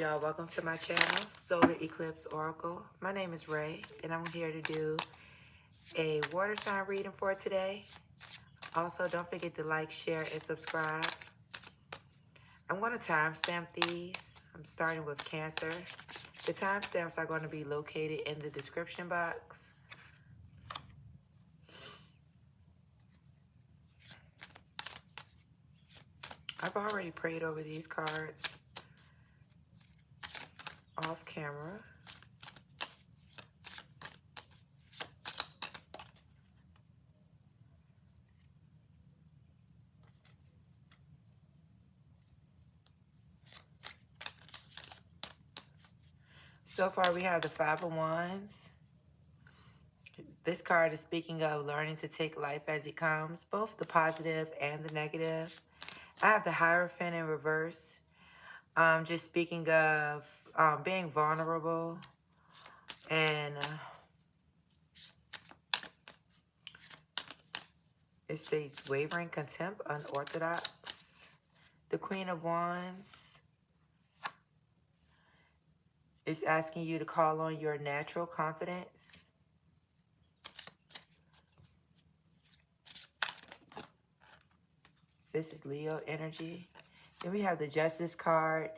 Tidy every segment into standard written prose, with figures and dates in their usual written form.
y'all? Welcome to my channel, Solar Eclipse Oracle. My name is Ray, and I'm here to do a water sign reading for today. Also, don't forget to like, share, and subscribe. I'm going to timestamp these. I'm starting with Cancer. The timestamps are going to be located in the description box. I've already prayed over these cards off camera. So far, we have the Five of Wands. This card is speaking of learning to take life as it comes, both the positive and the negative. I have the Hierophant in reverse. Just speaking of being vulnerable and it states wavering, contempt, unorthodox. The Queen of Wands is asking you to call on your natural confidence. This is Leo energy. Then we have the Justice card.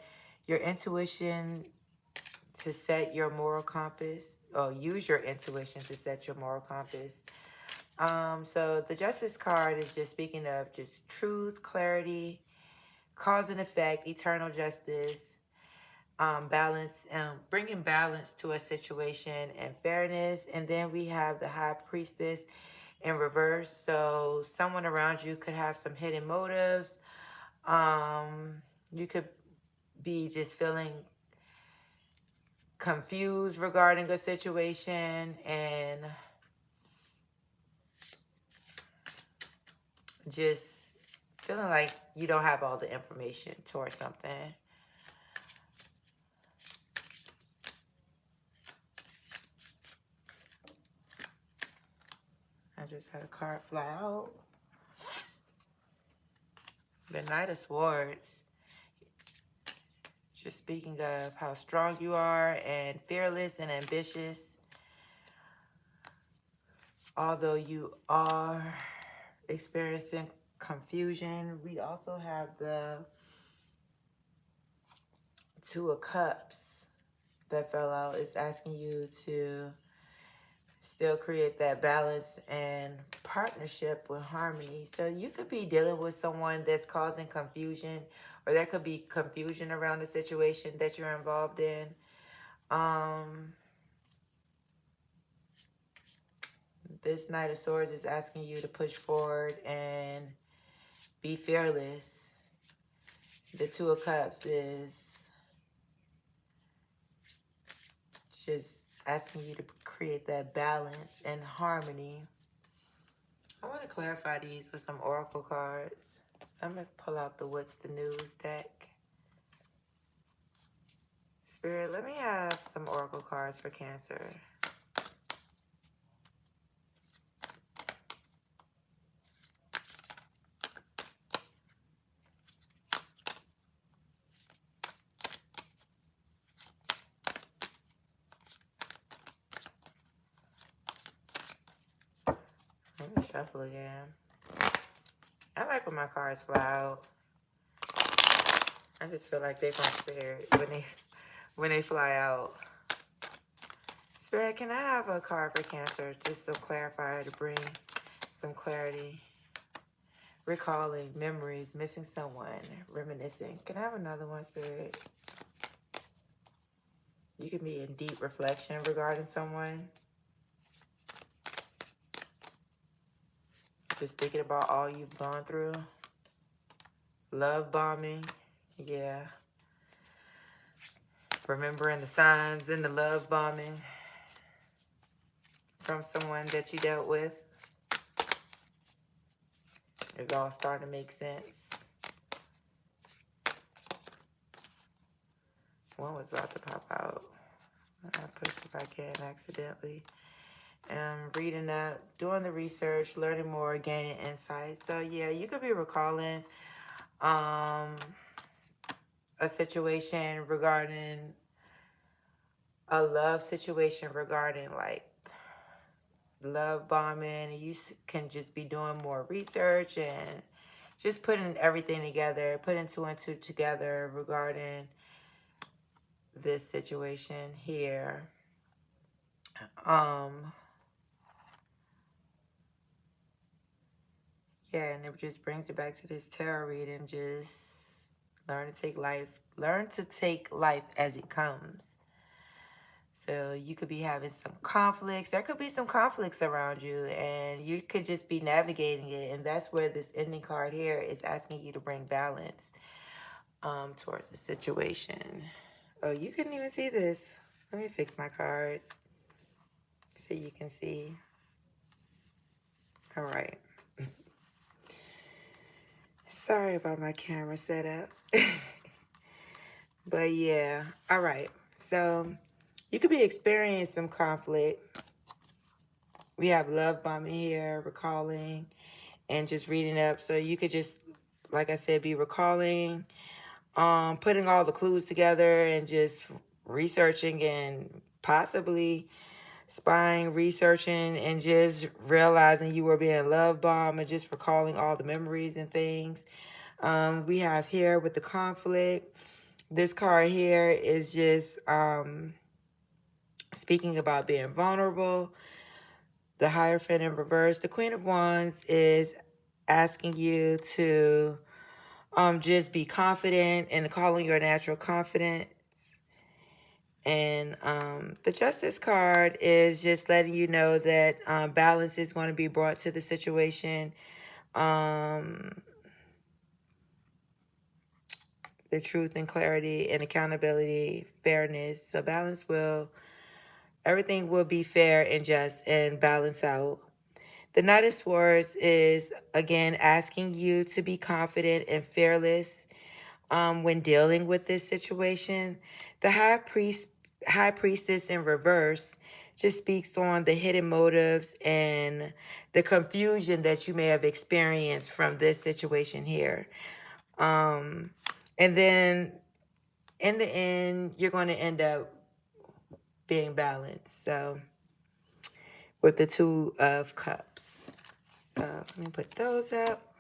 Your intuition to set your moral compass. Or use your intuition to set your moral compass. So the Justice card is just speaking of just truth, clarity, cause and effect, eternal justice, balance, bringing balance to a situation and fairness. And then we have the High Priestess in reverse. So someone around you could have some hidden motives. You could be just feeling confused regarding a situation and just feeling like you don't have all the information towards something. I just had a card fly out. The Knight of Swords. Just speaking of how strong you are and fearless and ambitious. Although you are experiencing confusion, we also have the Two of Cups that fell out. It's asking you to still create that balance and partnership with harmony. So you could be dealing with someone that's causing confusion, or there could be confusion around the situation that you're involved in. This Knight of Swords is asking you to push forward and be fearless. The Two of Cups is just asking you to create that balance and harmony. I want to clarify these with some oracle cards. I'm going to pull out the What's the News deck. Spirit, let me have some oracle cards for Cancer. Let me shuffle again. I like when my cards fly out. I just feel like they're from Spirit when they fly out. Spirit, can I have a card for Cancer just to clarify, to bring some clarity? Recalling memories, missing someone, reminiscing. Can I have another one, Spirit? You can be in deep reflection regarding someone. Just thinking about all you've gone through. Love bombing. Yeah. Remembering the signs in the love bombing from someone that you dealt with. It's all starting to make sense. One was about to pop out. I pushed it back in accidentally. Reading up, doing the research, learning more, gaining insight. So yeah, you could be recalling a a situation regarding a love situation regarding like love bombing. You can just be doing more research and just putting everything together, putting two and two together regarding this situation here. Yeah, and it just brings it back to this tarot reading. Just learn to take life as it comes. So you could be having some conflicts. There could be some conflicts around you, and you could just be navigating it. And that's where this ending card here is asking you to bring balance towards the situation. Oh, you couldn't even see this. Let me fix my cards so you can see. All right. Sorry about my camera setup. But yeah, all right. So you could be experiencing some conflict. We have love bombing here, recalling, and just reading up. So you could just, like I said, be recalling, putting all the clues together and just researching and possibly spying, researching, and just realizing you were being love bombed and just recalling all the memories and things. We have here with the conflict. This card here is just speaking about being vulnerable. The Hierophant in reverse. The Queen of Wands is asking you to just be confident and calling your natural confidence. And the Justice card is just letting you know that balance is going to be brought to the situation. The truth and clarity and accountability, fairness. So everything will be fair and just and balance out. The Knight of Swords is, again, asking you to be confident and fearless when dealing with this situation. The High Priestess in reverse just speaks on the hidden motives and the confusion that you may have experienced from this situation here. And then in the end, you're going to end up being balanced. So with the Two of Cups. So let me put those up.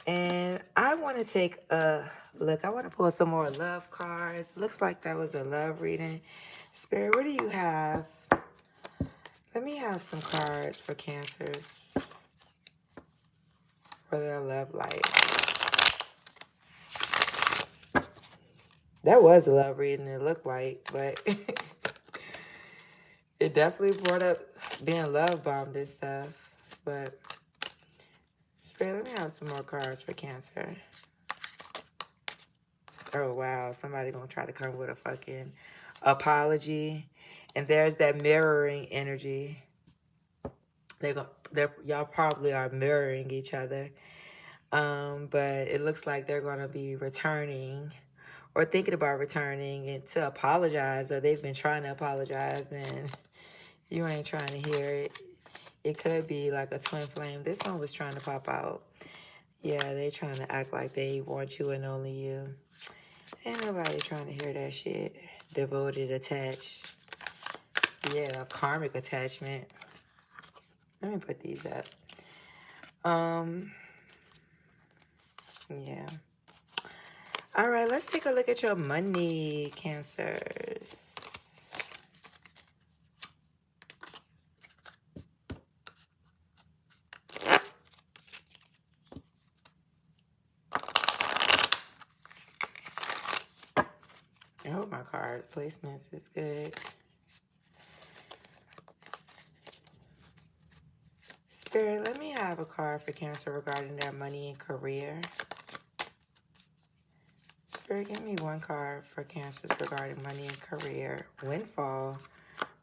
And I want to take a look. I want to pull some more love cards. Looks like that was a love reading. Spirit, what do you have? Let me have some cards for Cancers for their love life. That was a love reading, it looked like, but it definitely brought up being love bombed and stuff. But Spirit, let me have some more cards for Cancer. Oh, wow. Somebody gonna try to come with a fucking apology. And there's that mirroring energy. Y'all probably are mirroring each other. But it looks like they're gonna be returning or thinking about returning and to apologize, or they've been trying to apologize and you ain't trying to hear it. It could be like a twin flame. This one was trying to pop out. Yeah, they trying to act like they want you and only you. Ain't nobody trying to hear that shit. Devoted, attached. Yeah, karmic attachment. Let me put these up. Yeah. All right, let's take a look at your money, Cancers. I hope my card placements is good. Spirit, let me have a card for Cancer regarding their money and career. Spirit, give me one card for Cancers regarding money and career. Windfall.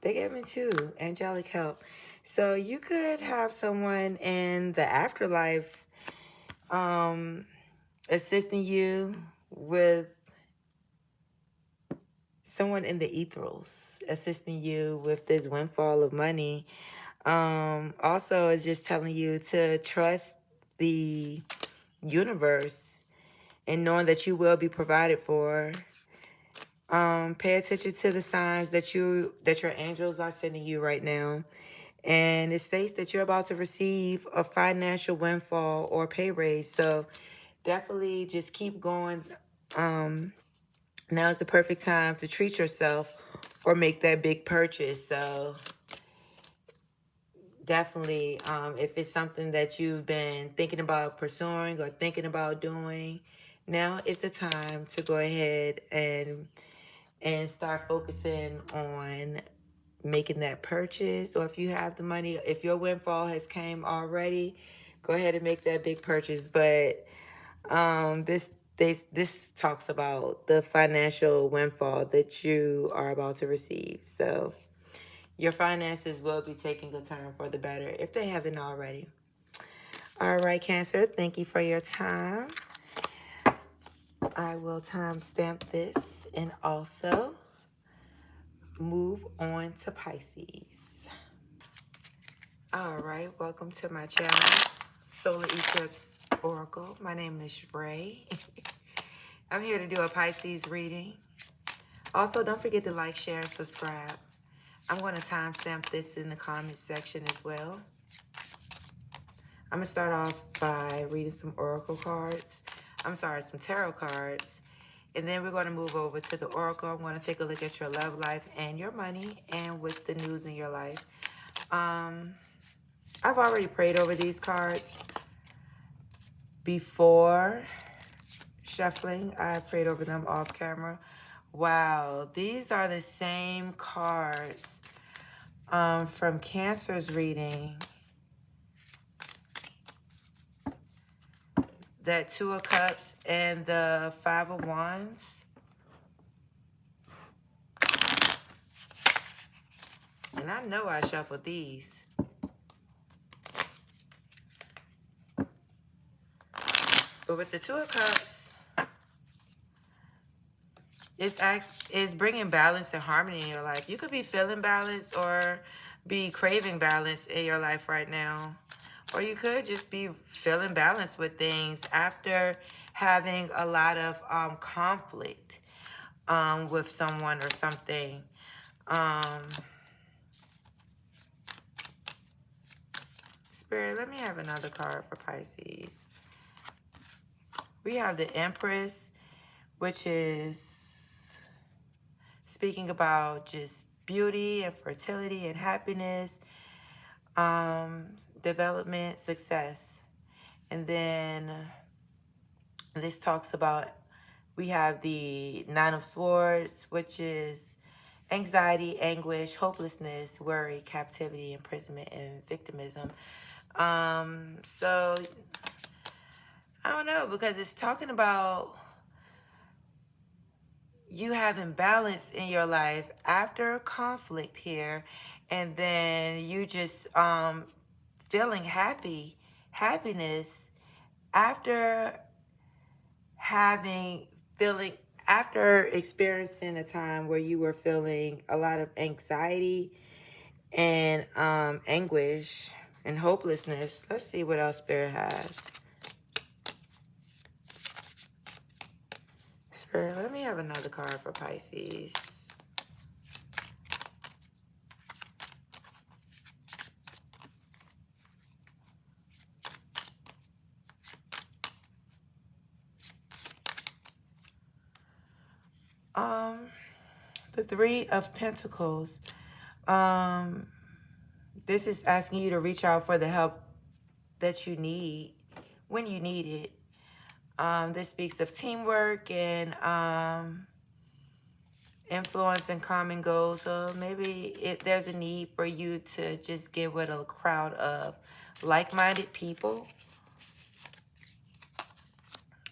They gave me two. Angelic help. So you could have someone in the afterlife assisting you with someone in the ethers, assisting you with this windfall of money. Also, it's just telling you to trust the universe and knowing that you will be provided for. Pay attention to the signs that your angels are sending you right now. And it states that you're about to receive a financial windfall or pay raise. So definitely just keep going. Now is the perfect time to treat yourself or make that big purchase. So definitely, if it's something that you've been thinking about pursuing or thinking about doing, now is the time to go ahead and start focusing on making that purchase. Or if you have the money, if your windfall has came already, go ahead and make that big purchase. But this talks about the financial windfall that you are about to receive. So your finances will be taking a turn for the better if they haven't already. All right, Cancer, thank you for your time. I will timestamp this and also move on to Pisces. All right, welcome to my channel, Solar Eclipse Oracle. My name is Ray. I'm here to do a Pisces reading. Also, don't forget to like, share, and subscribe. I'm going to timestamp this in the comment section as well. I'm going to start off by reading some oracle cards. Some tarot cards. And then we're going to move over to the oracle. I'm going to take a look at your love life and your money and what's the news in your life. I've already prayed over these cards before shuffling. I prayed over them off camera. Wow, these are the same cards from Cancer's reading. That Two of Cups and the Five of Wands. And I know I shuffled these. But with the Two of Cups, it's bringing balance and harmony in your life. You could be feeling balance or be craving balance in your life right now. Or you could just be feeling balance with things after having a lot of conflict with someone or something. Spirit, let me have another card for Pisces. We have the Empress, which is speaking about just beauty and fertility and happiness, development, success. And then this talks about, we have the Nine of Swords, which is anxiety, anguish, hopelessness, worry, captivity, imprisonment, and victimism. So I don't know, because it's talking about you having balance in your life after conflict here, and then you just feeling happiness after after experiencing a time where you were feeling a lot of anxiety and anguish and hopelessness. Let's see what else Spirit has. Spirit, let me have another card for Pisces. The Three of Pentacles. This is asking you to reach out for the help that you need when you need it. This speaks of teamwork and influence and common goals. So maybe there's a need for you to just get with a crowd of like-minded people.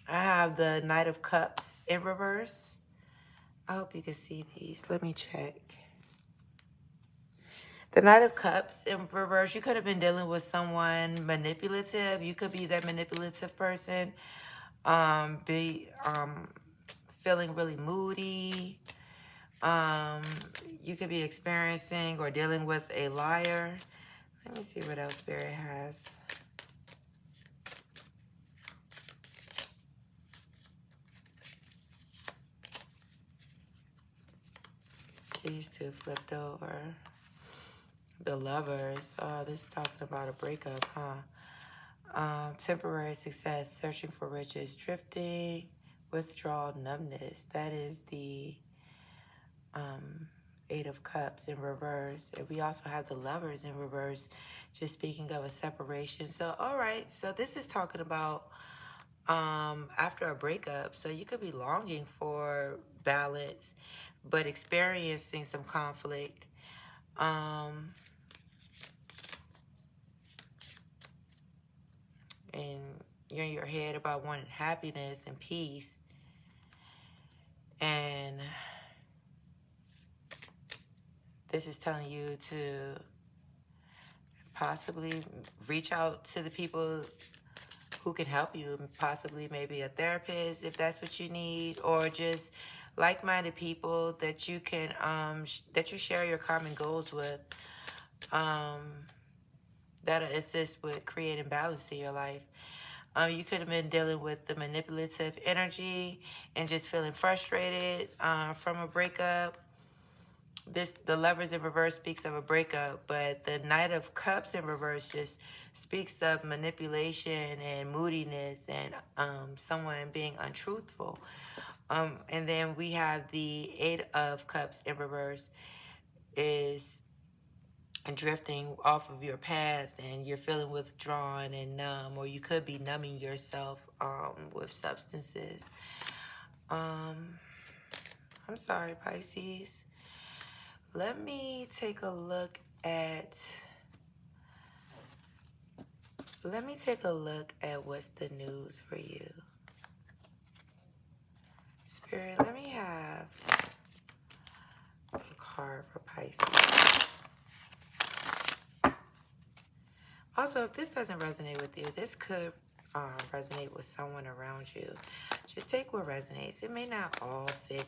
I have the Knight of Cups in reverse. I hope you can see these. Let me check. The Knight of Cups in reverse. You could have been dealing with someone manipulative. You could be that manipulative person. Feeling really moody. You could be experiencing or dealing with a liar. Let me see what else Spirit has. These two flipped over. The Lovers. Oh, this is talking about a breakup, huh? Temporary success, searching for riches, drifting, withdrawal, numbness. That is the Eight of Cups in reverse. And we also have the Lovers in reverse, just speaking of a separation. So, all right. So this is talking about after a breakup. So you could be longing for balance, but experiencing some conflict. And you're in your head about wanting happiness and peace. And this is telling you to possibly reach out to the people who can help you, possibly maybe a therapist if that's what you need, or just like-minded people that you can that you share your common goals with, that'll assist with creating balance in your life. You could have been dealing with the manipulative energy and just feeling frustrated from a breakup. The Lovers in reverse speaks of a breakup, but the Knight of Cups in reverse just speaks of manipulation and moodiness and someone being untruthful. And then we have the Eight of Cups in reverse is drifting off of your path, and you're feeling withdrawn and numb, or you could be numbing yourself with substances. I'm sorry, Pisces. Let me take a look at what's the news for you. Spirit, let me have a card for Pisces. Also, if this doesn't resonate with you, this could resonate with someone around you. Just take what resonates. It may not all fit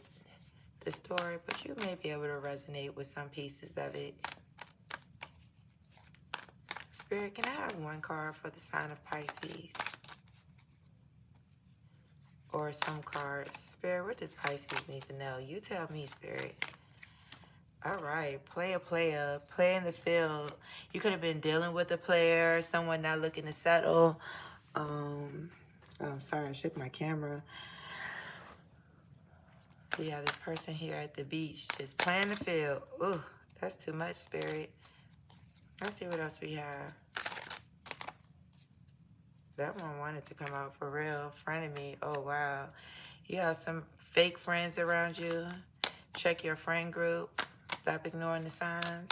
the story, but you may be able to resonate with some pieces of it. Spirit, can I have one card for the sign of Pisces? Or some cards. Spirit, what does Pisces need to know? You tell me, Spirit. All right, play in the field. You could have been dealing with a player, someone not looking to settle. I'm sorry, I shook my camera. Yeah, this person here at the beach just playing the field. Ooh, that's too much, Spirit. Let's see what else we have. That one wanted to come out for real. Frenemy. Oh, wow. You have some fake friends around you. Check your friend group. Stop ignoring the signs.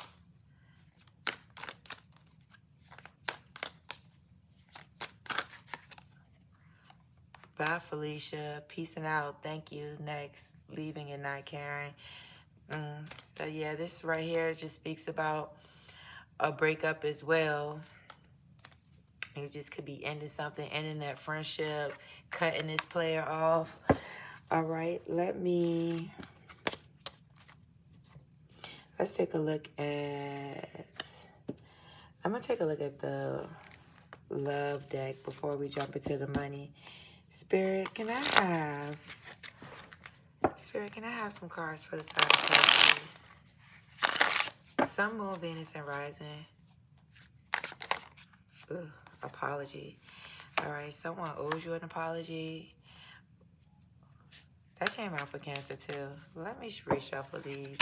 Bye, Felicia. Peacing out. Thank you. Next. Leaving and not caring. So, yeah, this right here just speaks about a breakup as well. You just could be ending something, ending that friendship, cutting this player off. All right, let's take a look at, I'm going to take a look at the love deck before we jump into the money. Spirit, can I have some cards for the sign of Pisces? Sun, Moon, Venus, and Rising. Ooh, apology. All right, someone owes you an apology. That came out for Cancer too. Let me reshuffle these.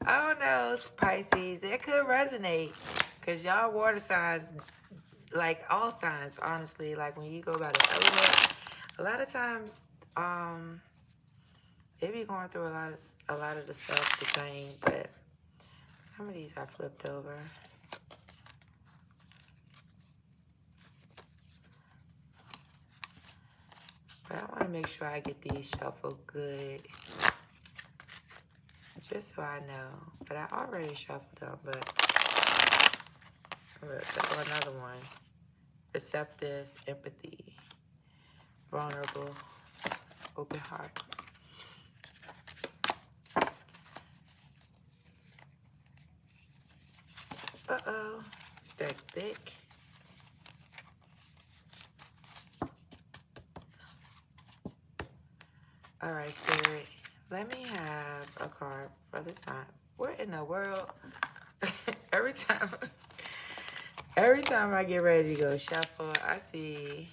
I don't know, Pisces. It could resonate because y'all water signs, like all signs, honestly. Like when you go by the element, a lot of times, they be going through a lot of the stuff the same, but some of these I flipped over. But I want to make sure I get these shuffled good, just so I know. But I already shuffled them, but I'm going to shuffle another one. Receptive, empathy, vulnerable, open heart. Uh-oh, stack thick. All right, Spirit, let me have a card for the sign What in the world? every time every time I get ready to go shuffle, I see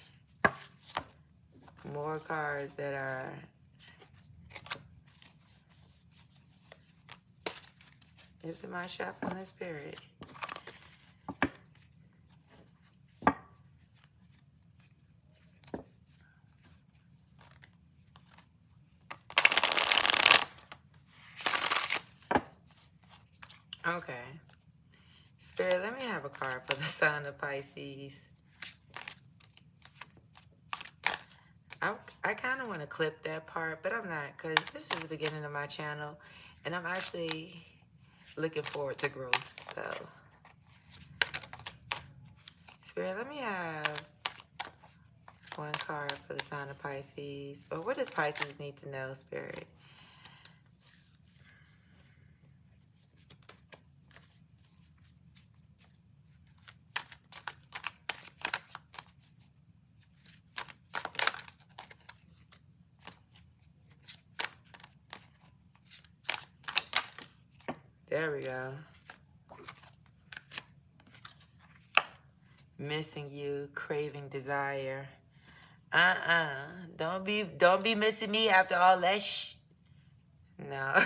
more cards that are is it my shuffling spirit? Okay. Spirit, let me have a card for the sign of Pisces. I kind of want to clip that part, but I'm not, because this is the beginning of my channel, and I'm actually looking forward to growth. So, Spirit, let me have one card for the sign of Pisces. But what does Pisces need to know, Spirit? There we go. Missing you, craving desire. Don't be missing me after all that No.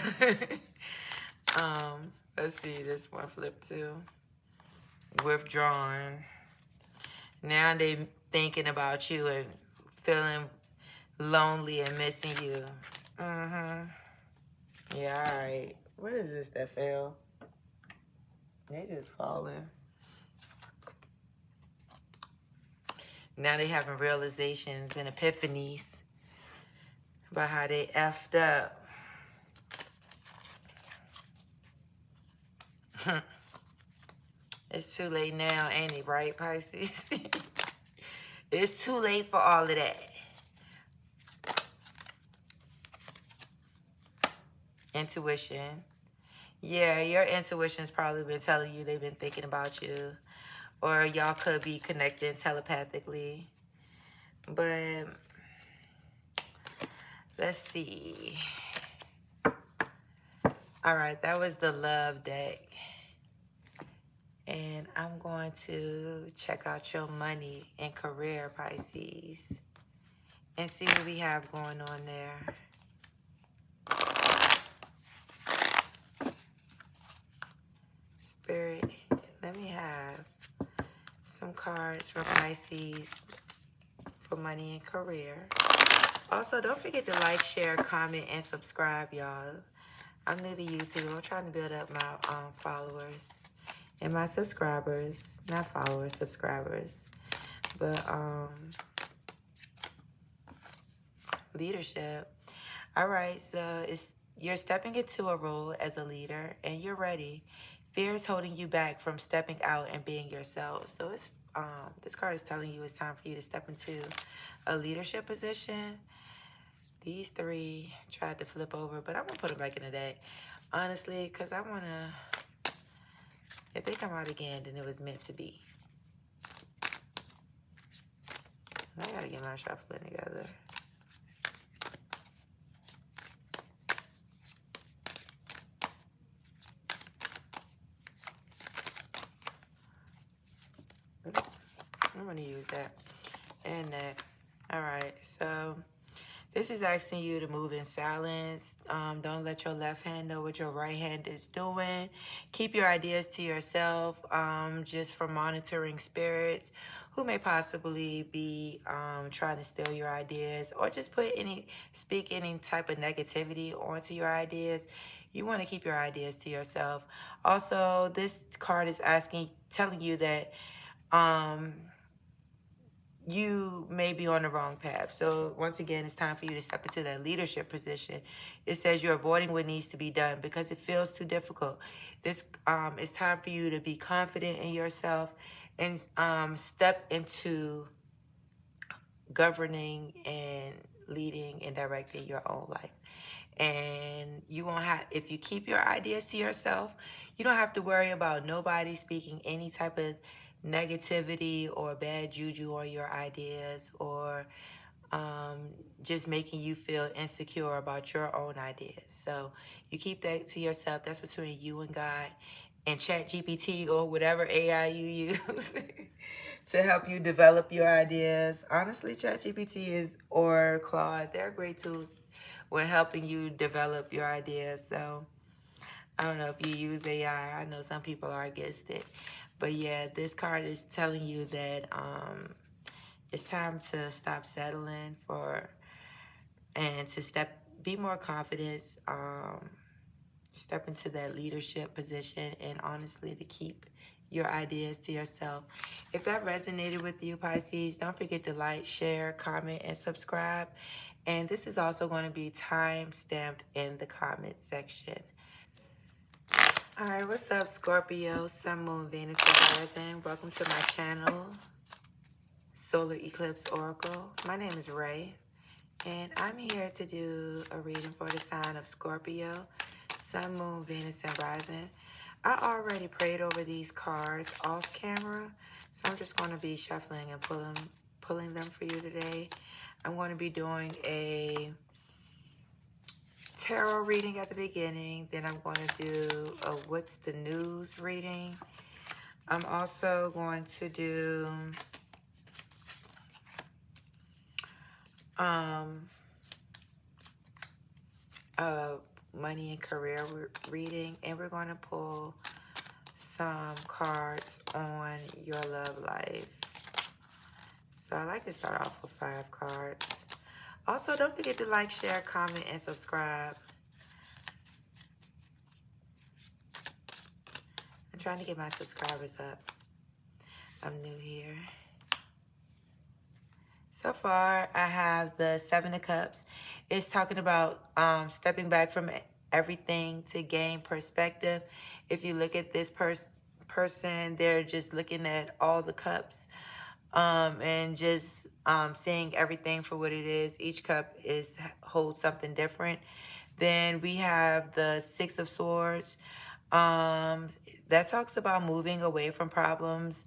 Let's see, this one flip too. Withdrawn. Now they thinking about you and feeling lonely and missing you. Yeah, all right. What is this that fell? They just falling. Now they having realizations and epiphanies about how they effed up. It's too late now, ain't it, right, Pisces? It's too late for all of that. Intuition. Yeah, your intuition's probably been telling you they've been thinking about you. Or y'all could be connecting telepathically. But let's see. All right, that was the love deck. And I'm going to check out your money and career, Pisces, and see what we have going on there. Spirit, let me have some cards for Pisces for money and career. Also, don't forget to like, share, comment, and subscribe, y'all. I'm new to YouTube. I'm trying to build up my followers and my subscribers. Not followers, subscribers. But leadership. All right, so you're stepping into a role as a leader, and you're ready. Fear is holding you back from stepping out and being yourself. So it's this card is telling you it's time for you to step into a leadership position. These three tried to flip over, but I'm going to put them back in the deck. Honestly, because I want to... If they come out again, then it was meant to be. I got to get my shuffling together. I'm going to use that and that. All right, so... This is asking you to move in silence. Don't let your left hand know what your right hand is doing. Keep your ideas to yourself, just for monitoring spirits who may possibly be trying to steal your ideas, or just speak any type of negativity onto your ideas. You want to keep your ideas to yourself. Also, this card is telling you that you may be on the wrong path. So once again, it's time for you to step into that leadership position. It says you're avoiding what needs to be done because it feels too difficult. This it's time for you to be confident in yourself and step into governing and leading and directing your own life. And you won't have, if you keep your ideas to yourself, you don't have to worry about nobody speaking any type of negativity or bad juju on your ideas, or um, just making you feel insecure about your own ideas. So you keep that to yourself. That's between you and God and Chat GPT or whatever AI you use to help you develop your ideas. Honestly, Chat GPT is or Claude, they're great tools when helping you develop your ideas. So I don't know if you use AI. I know some people are against it. But yeah, this card is telling you that it's time to stop settling for and to be more confident, step into that leadership position, and honestly to keep your ideas to yourself. If that resonated with you, Pisces, don't forget to like, share, comment, and subscribe. And this is also going to be time stamped in the comment section. All right, what's up, Scorpio, Sun, Moon, Venus, Horizon? Welcome to my channel, Solar Eclipse Oracle. My name is Ray, and I'm here to do a reading for the sign of Scorpio, Sun, Moon, Venus, and Rising. I already prayed over these cards off camera, so I'm just going to be shuffling and pulling them for you today. I'm going to be doing a tarot reading at the beginning. Then I'm going to do a what's the news reading. I'm also going to do a money and career reading, and we're going to pull some cards on your love life. So I like to start off with 5 cards. Also, don't forget to like, share, comment, and subscribe. I'm trying to get my subscribers up. I'm new here. So far, I have the 7 of Cups. It's talking about stepping back from everything to gain perspective. If you look at this person, they're just looking at all the cups and just seeing everything for what it is. Each cup holds something different. Then we have the 6 of Swords. That talks about moving away from problems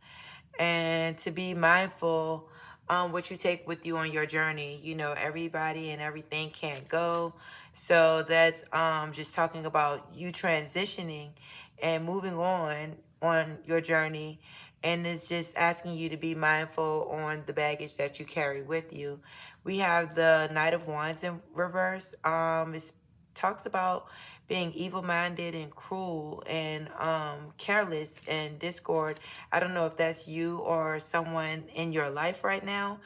and to be mindful what you take with you on your journey. You know, everybody and everything can't go. So that's just talking about you transitioning and moving on your journey. And it's just asking you to be mindful on the baggage that you carry with you. We have the Knight of Wands in reverse. It talks about being evil-minded and cruel and careless and discord. I don't know if that's you or someone in your life right now.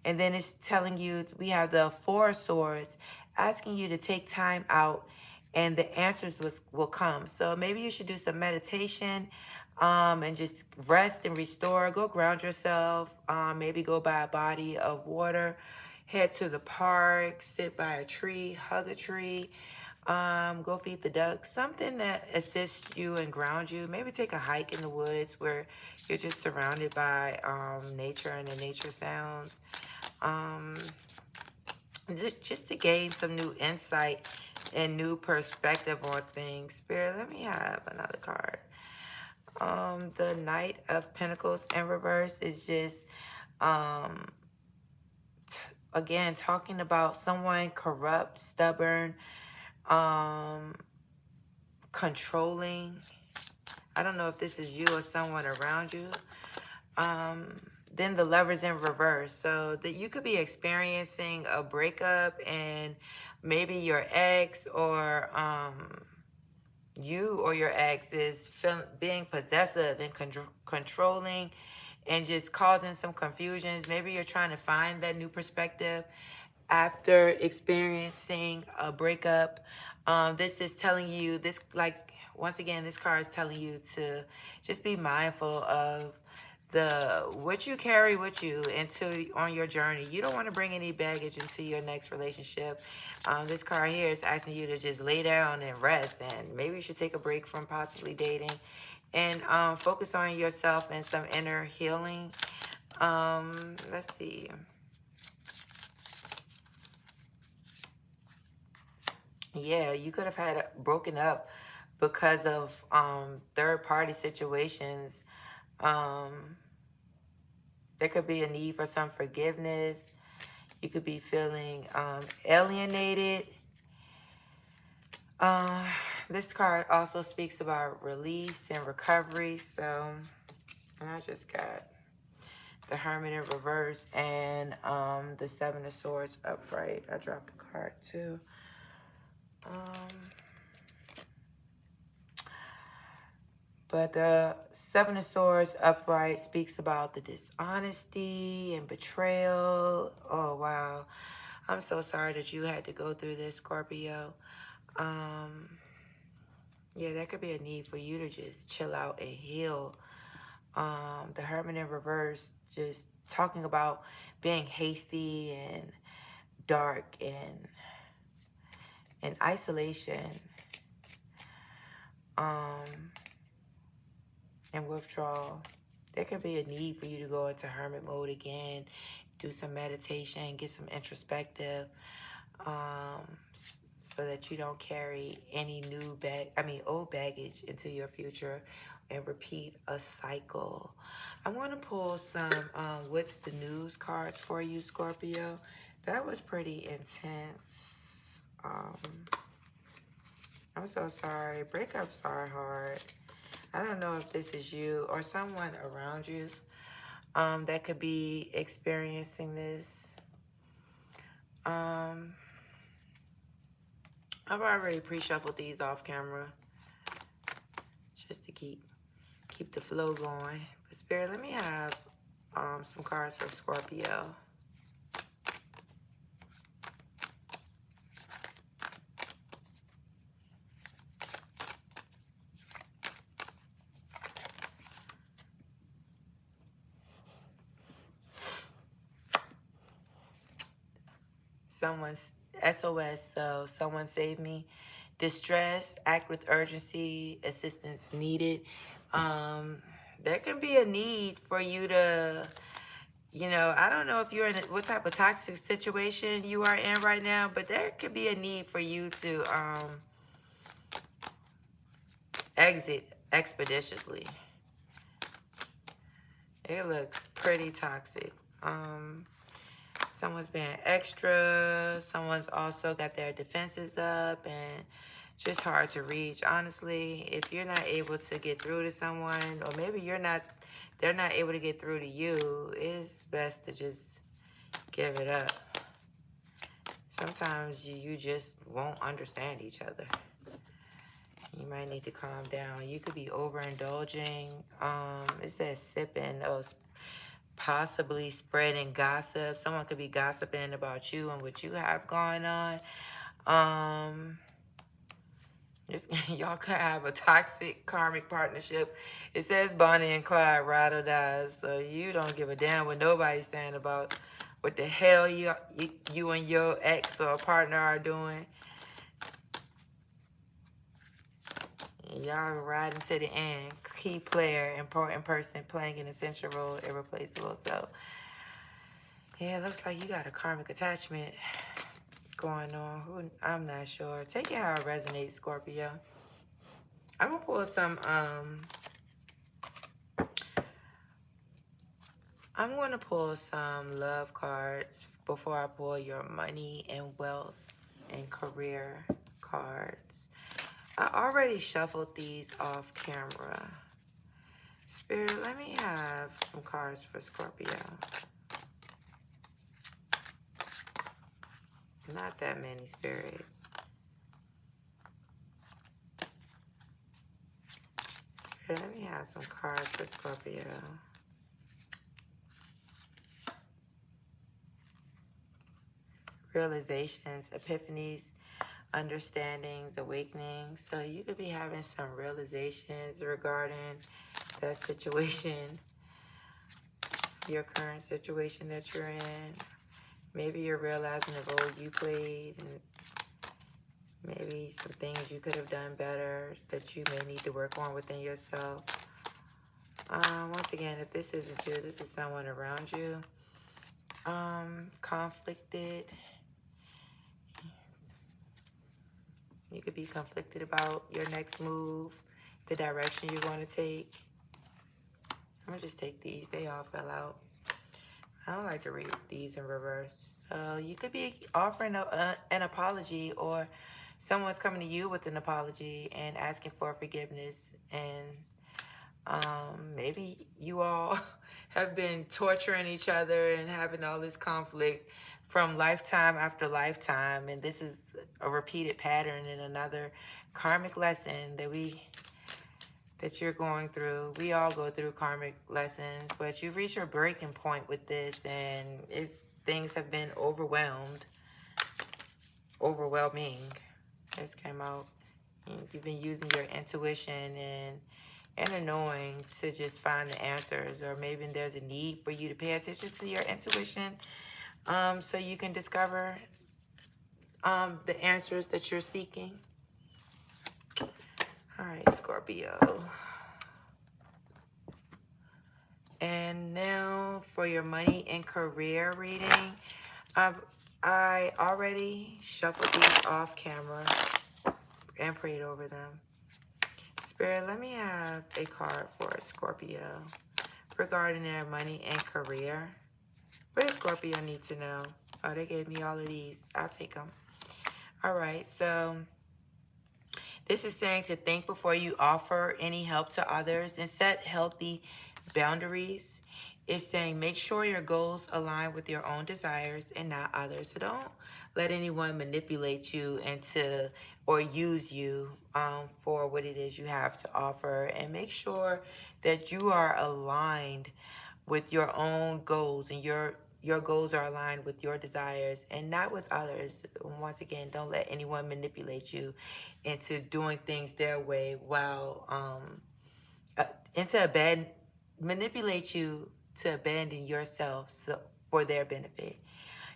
And then it's telling you, we have the 4 of Swords, asking you to take time out and the answers will come. So maybe you should do some meditation and just rest and restore. Go ground yourself. Maybe go by a body of water. Head to the park, sit by a tree, hug a tree. Go feed the ducks, something that assists you and ground you. Maybe take a hike in the woods where you're just surrounded by nature and the nature sounds. Just to gain some new insight and new perspective on things. Spirit, let me have another card. The Knight of Pentacles in reverse is just again talking about someone corrupt, stubborn, controlling. I don't know if this is you or someone around you. Then the Lovers in reverse. So that you could be experiencing a breakup and maybe your ex or you or your ex is being possessive and controlling and just causing some confusions. Maybe you're trying to find that new perspective after experiencing a breakup. This is telling you, once again, this card is telling you to just be mindful of what you carry with you on your journey. You don't want to bring any baggage into your next relationship. This card here is asking you to just lay down and rest, and maybe you should take a break from possibly dating and focus on yourself and some inner healing. Let's see. Yeah, you could have had broken up because of third-party situations. There could be a need for some forgiveness. You could be feeling alienated. This card also speaks about release and recovery. So, and I just got the Hermit in reverse and the Seven of Swords upright. I dropped a card too. But the Seven of Swords upright speaks about the dishonesty and betrayal. Oh, wow. I'm so sorry that you had to go through this, Scorpio. Yeah, that could be a need for you to just chill out and heal. The Hermit in reverse, just talking about being hasty and dark and isolation. And withdrawal. There could be a need for you to go into hermit mode again, do some meditation, get some introspective, so that you don't carry any old baggage into your future and repeat a cycle. I want to pull some what's the news cards for you, Scorpio. That was pretty intense. I'm so sorry. Breakups are hard. I don't know if this is you or someone around you that could be experiencing this. I've already pre-shuffled these off camera just to keep the flow going. But Spirit, let me have some cards for Scorpio. Someone's SOS, so someone save me. Distress, act with urgency, assistance needed. There can be a need for you to, I don't know if you're in what type of toxic situation you are in right now, but there could be a need for you to exit expeditiously. It looks pretty toxic. Someone's being extra. Someone's also got their defenses up and just hard to reach. Honestly, if you're not able to get through to someone, or maybe they're not able to get through to you, it's best to just give it up. Sometimes you just won't understand each other. You might need to calm down. You could be overindulging. It says sipping. Possibly spreading gossip. Someone could be gossiping about you and what you have going on. Y'all could have a toxic karmic partnership. It says Bonnie and Clyde, ride or die. So you don't give a damn what nobody's saying about what the hell you and your ex or partner are doing. Y'all riding to the end. Key player, important person, playing an essential role, irreplaceable. So, yeah, it looks like you got a karmic attachment going on. I'm not sure. Take it how it resonates, Scorpio. I'm going to pull some, I'm going to pull some love cards before I pull your money and wealth and career cards. I already shuffled these off camera. Spirit, let me have some cards for Scorpio. Not that many, Spirit. Spirit, let me have some cards for Scorpio. Realizations, epiphanies, understandings, awakenings. So you could be having some realizations regarding that situation, your current situation that you're in. Maybe you're realizing the role you played and maybe some things you could have done better that you may need to work on within yourself. Once again, if this isn't you, this is someone around you. Conflicted. You could be conflicted about your next move, the direction you're going to take. I'm going to just take these. They all fell out. I don't like to read these in reverse. So you could be offering an apology, or someone's coming to you with an apology and asking for forgiveness. And maybe you all have been torturing each other and having all this conflict from lifetime after lifetime. And this is a repeated pattern and another karmic lesson that you're going through. We all go through karmic lessons, but you've reached your breaking point with this, and things have been overwhelming. This came out. You've been using your intuition and inner knowing to just find the answers, or maybe there's a need for you to pay attention to your intuition, so you can discover the answers that you're seeking. All right, Scorpio. And now for your money and career reading. I already shuffled these off camera and prayed over them. Spirit, let me have a card for Scorpio regarding their money and career. What does Scorpio need to know? Oh, they gave me all of these. I'll take them. All right, so this is saying to think before you offer any help to others and set healthy boundaries. It's saying make sure your goals align with your own desires and not others. So don't let anyone manipulate you into or use you for what it is you have to offer. And make sure that you are aligned with your own goals, and your goals are aligned with your desires and not with others. Once again, don't let anyone manipulate you into doing things their way, while manipulate you to abandon yourself for their benefit.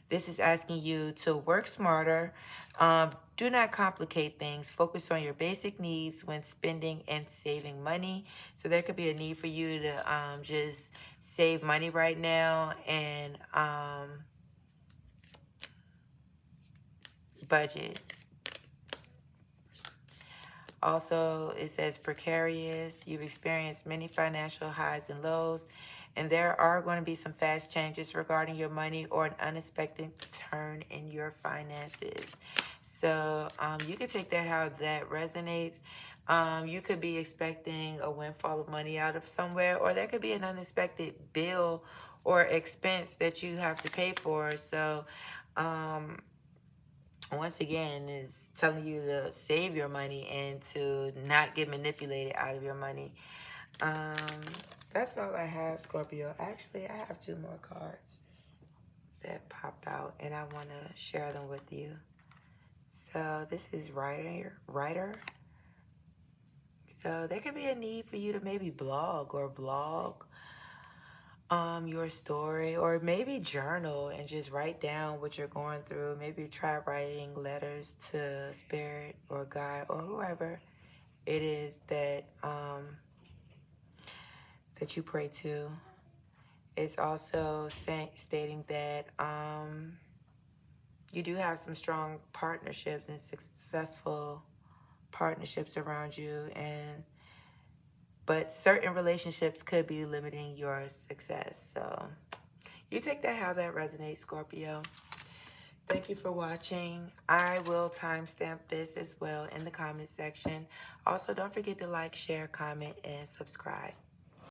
This is asking you to work smarter. Do not complicate things. Focus on your basic needs when spending and saving money. So there could be a need for you to just save money right now and budget. Also, it says precarious. You've experienced many financial highs and lows, and there are going to be some fast changes regarding your money or an unexpected turn in your finances. So you can take that how that resonates. You could be expecting a windfall of money out of somewhere, or there could be an unexpected bill or expense that you have to pay for. So once again, is telling you to save your money and to not get manipulated out of your money. That's all I have, Scorpio. Actually, I have 2 more cards that popped out, and I want to share them with you. So this is writer. So there could be a need for you to maybe blog your story, or maybe journal and just write down what you're going through. Maybe try writing letters to spirit or God or whoever it is that that you pray to. It's also stating that you do have some strong partnerships and successful partnerships around you, but certain relationships could be limiting your success. So you take that how that resonates, Scorpio. Thank you for watching. I will timestamp this as well in the comment section. Also, don't forget to like, share, comment, and subscribe.